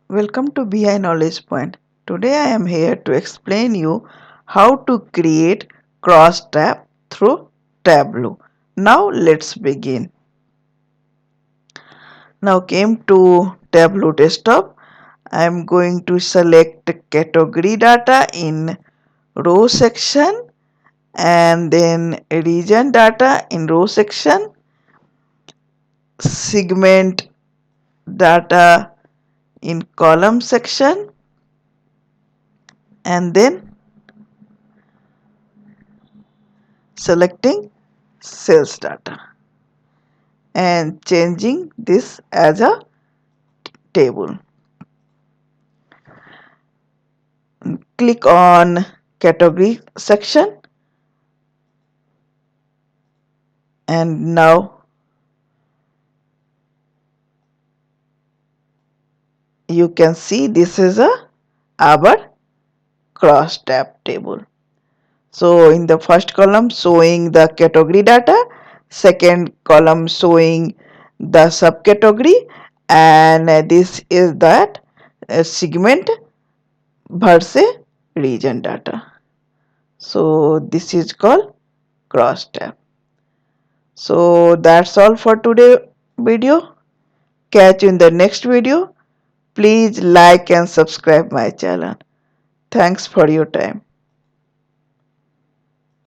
Welcome to BI Knowledge Point. Today I am here to explain you how to create crosstab through Tableau. Now let's begin. Now came to Tableau desktop. I am going to select category data in row section and then region data in row section, segment data in column section, and then selecting sales data and changing this as a table. Click on category section and now you can see this is our crosstab table. So in the first column showing the category data, second column showing the subcategory, and this is that segment versus region data. So this is called crosstab. So that's all for today video. Catch you in the next video. Please like and subscribe my channel. Thanks for your time.